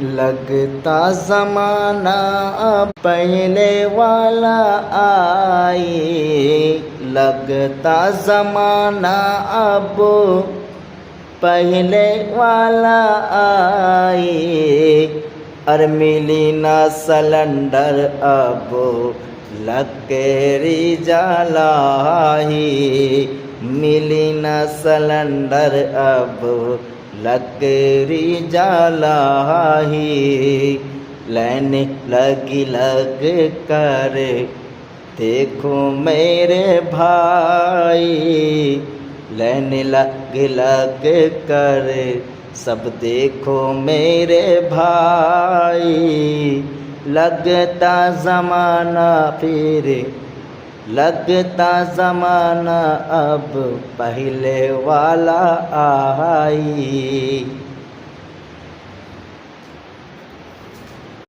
लगता ज़माना अब पहले वाला आए, लगता ज़माना अब पहले वाला आए। और मिली ना सिलेंडर अब लकड़ी जलाई, मिली ना सिलेंडर अब लकड़ी जलाई। लेने लगी लग कर देखो मेरे भाई, लेने लग कर सब देखो मेरे भाई। लगता ज़माना फिर लगता ज़माना अब पहले वाला आई।